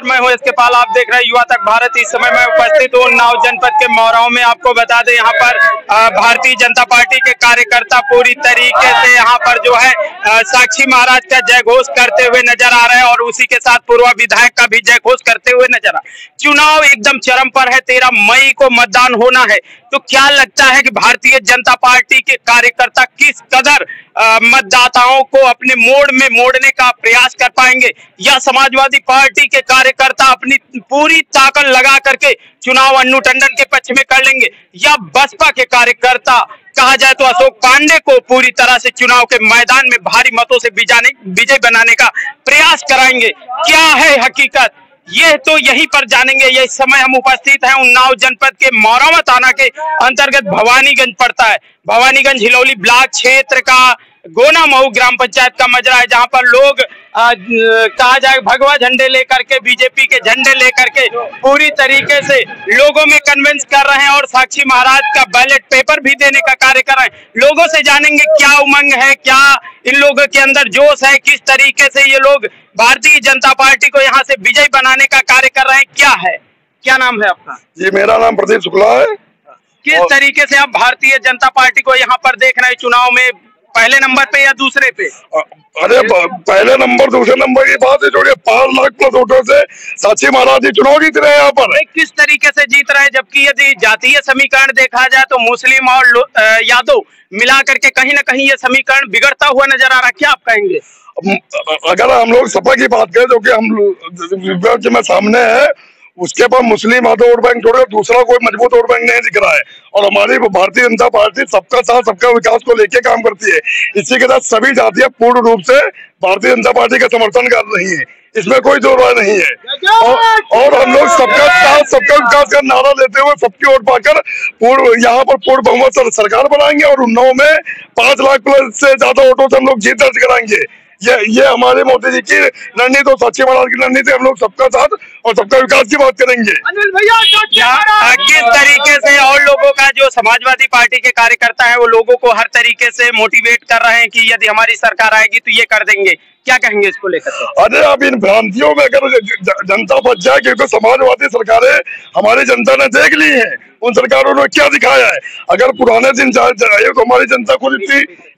मैं हूं इसके पाल, आप देख रहे हैं युवा तक भारत। इस समय मैं उपस्थित हूं उन्नाव जनपद के मौराओं में। आपको बता दें यहाँ पर भारतीय जनता पार्टी के कार्यकर्ता पूरी तरीके से यहाँ पर जो है साक्षी महाराज का जय घोष करते हुए नजर आ रहे हैं और उसी के साथ पूर्व विधायक का भी जय घोष करते हुए नजर आ। चुनाव एकदम चरम पर है, 13 मई को मतदान होना है। तो क्या लगता है कि भारतीय जनता पार्टी के कार्यकर्ता किस कदर मतदाताओं को अपने मोड़ में मोड़ने का प्रयास कर पाएंगे, या समाजवादी पार्टी के कार्यकर्ता अपनी पूरी ताकत लगा करके चुनाव अन्नू टंडन के पक्ष में कर लेंगे, या बसपा के कार्यकर्ता कहा जाए तो अशोक पांडे को पूरी तरह से चुनाव के मैदान में भारी मतों से विजय बनाने का प्रयास कराएंगे। क्या है हकीकत, ये तो यहीं पर जानेंगे। ये इस समय हम उपस्थित हैं उन्नाव जनपद के मौरावा थाना के अंतर्गत भवानीगंज पड़ता है। भवानीगंज हिलौली ब्लॉक क्षेत्र का गोना मऊ ग्राम पंचायत का मजरा है, जहां पर लोग कहा जाए भगवा झंडे लेकर के, बीजेपी के झंडे लेकर के पूरी तरीके से लोगों में कन्विंस कर रहे हैं और साक्षी महाराज का बैलेट पेपर भी देने का कार्य कर रहे हैं। लोगों से जानेंगे क्या उमंग है, क्या इन लोगों के अंदर जोश है, किस तरीके से ये लोग भारतीय जनता पार्टी को यहाँ से विजय बनाने का कार्य कर रहे हैं। क्या है, क्या नाम है आपका? जी, मेरा नाम प्रदीप शुक्ला है। किस तरीके से आप भारतीय जनता पार्टी को यहाँ पर देख रहे हैं चुनाव में, पहले नंबर पे या दूसरे पे? अरे पहले नंबर दूसरे नंबर की बात है, जोड़िए 5 लाख प्लस वोटों से साक्षी महाराज जी चुनाव जीत रहे हैं यहाँ पर। किस तरीके से जीत रहे हैं, जबकि यदि जातीय समीकरण देखा जाए तो मुस्लिम और यादव मिला करके कहीं ना कहीं ये समीकरण बिगड़ता हुआ नजर आ रहा है। क्या आप कहेंगे? अगर हम लोग सपा की बात करें जो कि हम जो सामने है, उसके पर मुस्लिम आधा वोट बैंक छोड़कर दूसरा कोई मजबूत वोट बैंक नहीं दिख रहा है। और हमारी भारतीय जनता पार्टी सबका साथ सबका विकास को लेके काम करती है। इसी के साथ सभी जातियां पूर्ण रूप से भारतीय जनता पार्टी का समर्थन कर रही है, इसमें कोई दो राय नहीं है। और हम लोग सबका साथ सबका विकास का नारा लेते हुए सबकी वोट पाकर यहाँ पर पूर्ण बहुमत सरकार बनाएंगे और उन्नाव में 5 लाख प्लस से ज्यादा वोटों से हम लोग जीत दर्ज कराएंगे। ये हमारे मोदी जी की रणनीति और साक्षी महाराज की रणनीति। हम लोग सबका साथ और सबका विकास की बात करेंगे। किस तरीके से और लोगों का जो समाजवादी पार्टी के कार्यकर्ता है वो लोगों को हर तरीके से मोटिवेट कर रहे हैं कि यदि हमारी सरकार आएगी तो ये कर देंगे, क्या कहेंगे इसको लेकर? अरे अब इन भ्रांतियों में अगर जनता बच जाए, क्योंकि समाजवादी सरकारें हमारी जनता ने देख ली है, उन सरकारों ने क्या दिखाया है। अगर पुराने दिन जाए तो हमारी जनता खुद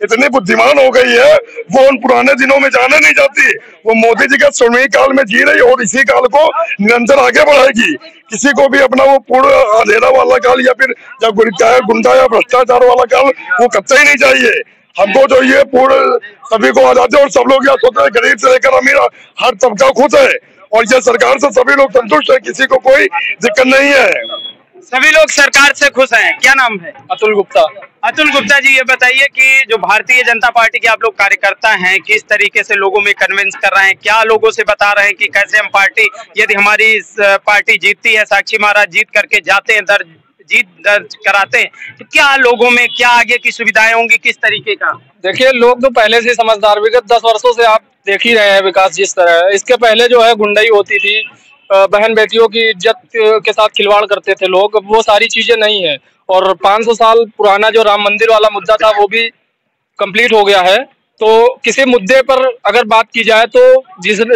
इतनी बुद्धिमान हो गई है, वो उन पुराने दिनों में जाने नहीं जाती। वो मोदी जी का स्वर्णिम काल में जी रही और इसी काल को निरंतर आगे बढ़ाएगी। किसी को भी अपना वो पूर्ण अंधेरा वाला काल या फिर गुंडा या भ्रष्टाचार वाला काल वो कच्चा ही नहीं चाहिए। हमको जो ये पूर्ण सभी को आजादी, और सब लोग यह सोचते हैं गरीब से लेकर अमीर हर तबका खुश है और ये सरकार से सभी लोग संतुष्ट है, किसी को कोई दिक्कत नहीं है। सभी लोग सरकार से खुश हैं। क्या नाम है? अतुल गुप्ता। अतुल गुप्ता जी, ये बताइए कि जो भारतीय जनता पार्टी के आप लोग कार्यकर्ता हैं, किस तरीके से लोगों में कन्विंस कर रहे हैं, क्या लोगों से बता रहे हैं कि कैसे हम पार्टी, यदि हमारी पार्टी जीतती है, साक्षी महाराज जीत करके जाते हैं, जीत दर्ज कराते हैं, तो क्या लोगों में क्या आगे की सुविधाएं होंगी, किस तरीके का? देखिए, लोग तो पहले से समझदार, विगत 10 वर्षों से आप देख ही रहे हैं विकास जिस तरह है। इसके पहले जो है गुंडाई होती थी, बहन बेटियों की इज्जत के साथ खिलवाड़ करते थे लोग, वो सारी चीजें नहीं है। और 500 साल पुराना जो राम मंदिर वाला मुद्दा था वो भी कंप्लीट हो गया है। तो किसी मुद्दे पर अगर बात की जाए तो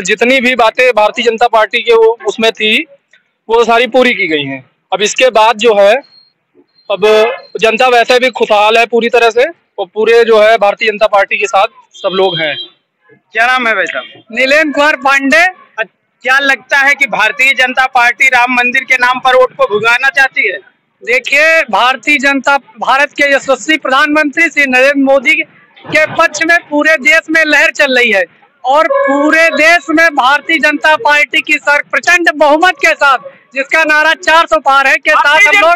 जितनी भी बातें भारतीय जनता पार्टी के उसमें थी वो सारी पूरी की गई हैं। अब इसके बाद जो है, अब जनता वैसे भी खुशहाल है पूरी तरह से, और पूरे जो है भारतीय जनता पार्टी के साथ सब लोग हैं। क्या नाम है भाई साहब? नीलेन कुमार पांडे। क्या लगता है कि भारतीय जनता पार्टी राम मंदिर के नाम पर वोट को भुगाना चाहती है? देखिए, भारतीय जनता भारत के यशस्वी प्रधानमंत्री श्री नरेंद्र मोदी के पक्ष में पूरे देश में लहर चल रही है और पूरे देश में भारतीय जनता पार्टी की प्रचंड बहुमत के साथ, जिसका नारा 400 पार है, के साथ हम लोग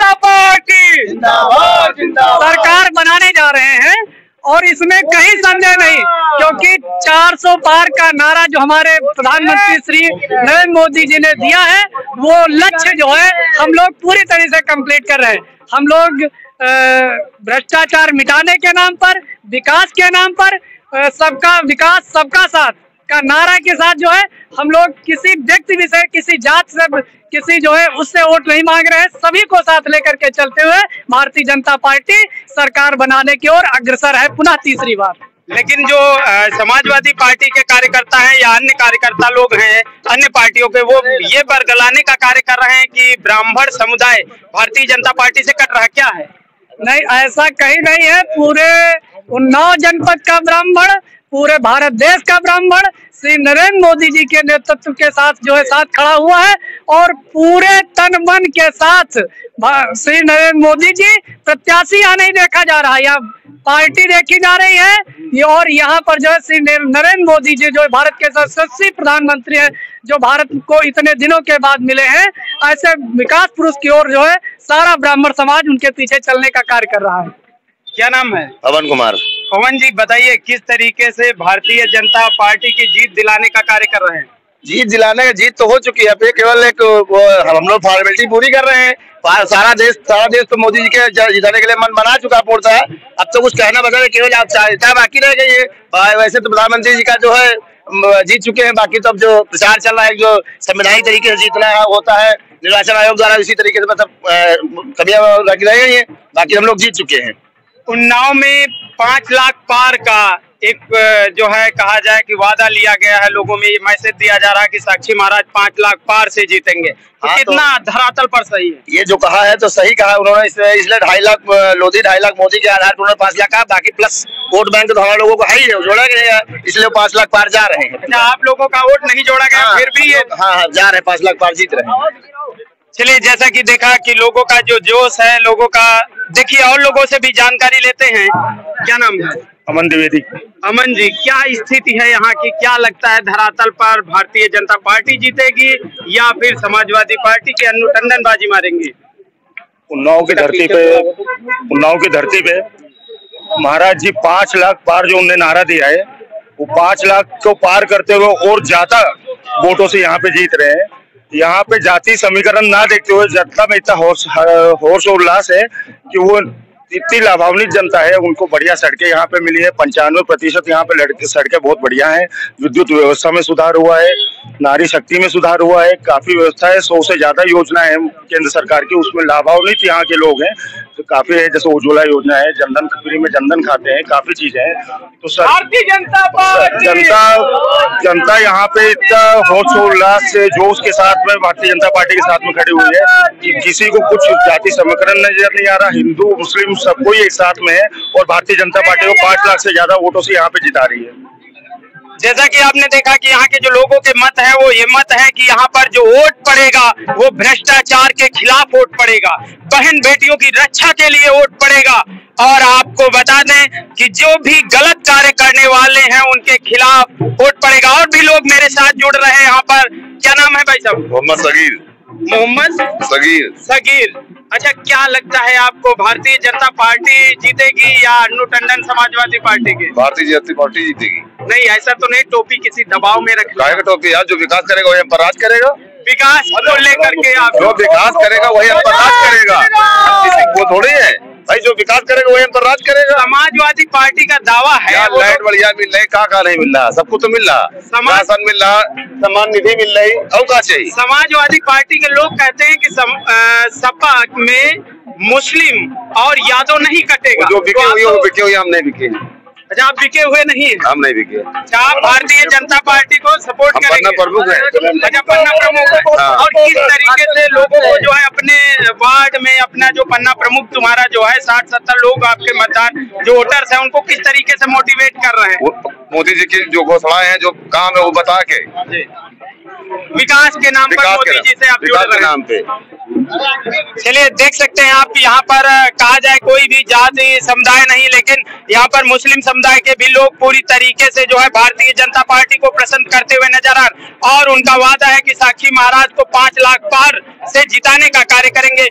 सरकार बनाने जा रहे हैं। और इसमें कहीं संदेह नहीं, क्योंकि 400 पार का नारा जो हमारे प्रधानमंत्री श्री नरेंद्र मोदी जी ने दिया है, वो लक्ष्य जो है हम लोग पूरी तरह से कंप्लीट कर रहे हैं। हम लोग भ्रष्टाचार मिटाने के नाम पर, विकास के नाम पर, सबका विकास सबका साथ का नारा के साथ जो है हम लोग किसी व्यक्ति विषय, किसी जात से, किसी जो है उससे वोट नहीं मांग रहे हैं। सभी को साथ लेकर के चलते हुए भारतीय जनता पार्टी सरकार बनाने की ओर अग्रसर है पुनः तीसरी बार। लेकिन जो समाजवादी पार्टी के कार्यकर्ता हैं या अन्य कार्यकर्ता लोग हैं अन्य पार्टियों के, वो ये बरगलाने का कार्य कर रहे हैं कि ब्राह्मण समुदाय भारतीय जनता पार्टी से कट रहा है। क्या है? नहीं, ऐसा कहीं नहीं है। पूरे उन्नाव जनपद का ब्राह्मण, पूरे भारत देश का ब्राह्मण श्री नरेंद्र मोदी जी के नेतृत्व के साथ जो है साथ खड़ा हुआ है और पूरे तन मन के साथ श्री नरेंद्र मोदी जी प्रत्याशी यहाँ नहीं देखा जा रहा है, यहाँ पार्टी देखी जा रही है। और यहाँ पर जो है श्री नरेंद्र मोदी जी जो भारत के यशस्वी प्रधानमंत्री हैं, जो भारत को इतने दिनों के बाद मिले हैं, ऐसे विकास पुरुष की ओर जो है सारा ब्राह्मण समाज उनके पीछे चलने का कार्य कर रहा है। क्या नाम है? पवन कुमार। पवन जी, बताइए किस तरीके से भारतीय जनता पार्टी की जीत दिलाने का कार्य कर रहे हैं? जीत तो हो चुकी है, फिर केवल एक हम लोग फॉर्मेलिटी पूरी कर रहे हैं। सारा देश तो मोदी जी के जिताने के लिए मन बना चुका पूर्णतः है। अब तो कुछ कहना बचा है, केवल आप चाहता बाकी रह गई है। वैसे तो प्रधानमंत्री जी का जो है जीत चुके हैं, बाकी तो अब जो प्रचार चल रहा है, जो संवैधानिक तरीके से जीतना होता है निर्वाचन आयोग द्वारा, इसी तरीके से मतलब कमियां रह गई है, बाकी हम लोग जीत चुके हैं। उन्नाव में 5 लाख पार का एक जो है कहा जाए कि वादा लिया गया है, लोगों में ये मैसेज दिया जा रहा है कि साक्षी महाराज 5 लाख पार से जीतेंगे। तो कितना धरातल पर सही है? ये जो कहा है तो सही कहा उन्होंने। इसलिए 2.5 लाख ढाई लाख मोदी के आधार पर उन्होंने 5 लाख कहा, बाकी प्लस वोट बैंक तो हमारे लोगों को है ही है, जोड़ा गया, इसलिए 5 लाख पार जा रहे हैं। अच्छा, आप लोगों का वोट नहीं जोड़ा गया? फिर भी ये हाँ जा रहे 5 लाख पार जीत रहे हैं। चलिए, जैसा कि देखा कि लोगों का जो जोश है, लोगों का देखिए, और लोगों से भी जानकारी लेते हैं। क्या नाम है? अमन द्विवेदी। अमन जी, क्या स्थिति है यहाँ की? क्या लगता है धरातल पर भारतीय जनता पार्टी जीतेगी या फिर समाजवादी पार्टी के अन्नू टंडन बाजी मारेंगे? उन्नाव की धरती पे महाराज जी 5 लाख पार जो उन्होंने नारा दिया है, वो 5 लाख को पार करते हुए और ज्यादा वोटों से यहाँ पे जीत रहे हैं। यहाँ पे जाति समीकरण ना देखते हुए जनता में इतना होश उल्लास है कि वो इतनी लाभान्वित जनता है, उनको बढ़िया सड़कें यहाँ पे मिली है। 95% यहाँ पे सड़कें बहुत बढ़िया हैं। विद्युत व्यवस्था में सुधार हुआ है, नारी शक्ति में सुधार हुआ है, काफी व्यवस्था है। 100 से ज्यादा योजनाएं हैं केंद्र सरकार की, उसमें लाभान्वित यहाँ के लोग हैं तो काफी है। जैसे उज्ज्वला योजना है, जनधन फ्री में जनधन खाते हैं, काफी चीजें हैं। तो सर भारतीय जनता यहाँ पे इतना होश से जोश के साथ में भारतीय जनता पार्टी के साथ में खड़ी हुई है कि किसी को कुछ जाति समीकरण नजर नहीं आ रहा। हिंदू मुस्लिम सब कोई एक साथ में है और भारतीय जनता पार्टी को 5 लाख से ज्यादा वोटों से यहाँ पे जिता रही है। जैसा कि आपने देखा कि यहाँ के जो लोगों के मत है, वो ये मत है कि यहाँ पर जो वोट पड़ेगा वो भ्रष्टाचार के खिलाफ वोट पड़ेगा, बहन बेटियों की रक्षा के लिए वोट पड़ेगा। और आपको बता दें कि जो भी गलत कार्य करने वाले हैं उनके खिलाफ वोट पड़ेगा। और भी लोग मेरे साथ जुड़ रहे हैं यहाँ पर। क्या नाम है भाई साहब? मोहम्मद सगीर। मोहम्मद सगीर। अच्छा, क्या लगता है आपको, भारतीय जनता पार्टी जीतेगी या अन्नू टंडन समाजवादी पार्टी की? भारतीय जनता पार्टी जीतेगी। नहीं, ऐसा तो नहीं, टोपी किसी दबाव में रख का टोपी यार, जो विकास करेगा वही हम पर राज करेगा। विकास को लेकर के आप जो विकास करेगा वही हम पर राज करेगा, वो थोड़ी है भाई। जो विकास करेगा वही हम पर राज करेगा। समाजवादी पार्टी का दावा है लाइट बढ़िया मिल रही, कहाँ नहीं मिल रहा, सबको तो मिल रहा, राशन मिल रहा, सम्मान निधि मिल रही, और क्या चाहिए? समाजवादी पार्टी के लोग कहते हैं कि सपा में मुस्लिम और यादव नहीं कटेगा। जो बिके हुए वो बिके हुए, हम नहीं बिके। अच्छा, आप बिके हुए नहीं है? हम नहीं बिके। अच्छा, आप भारतीय जनता पार्टी को सपोर्ट करेंगे? पन्ना प्रमुख है। अच्छा, पन्ना प्रमुख है। और किस तरीके से लोगों को जो है अपने वार्ड में अपना जो पन्ना प्रमुख तुम्हारा जो है 60-70 लोग आपके मतदान जो वोटर्स हैं उनको किस तरीके से मोटिवेट कर रहे हैं? मोदी जी की जो घोषणाएं हैं, जो काम है वो बता के, विकास के नाम पर मोदी जी से आप जुड़ रहे हैं नाम पे। चलिए, देख सकते हैं आप यहाँ पर कहा जाए कोई भी जाति समुदाय नहीं, लेकिन यहाँ पर मुस्लिम समुदाय के भी लोग पूरी तरीके से जो है भारतीय जनता पार्टी को पसंद करते हुए नजर आ रहे और उनका वादा है कि साक्षी महाराज को 5 लाख पार से जिताने का कार्य करेंगे।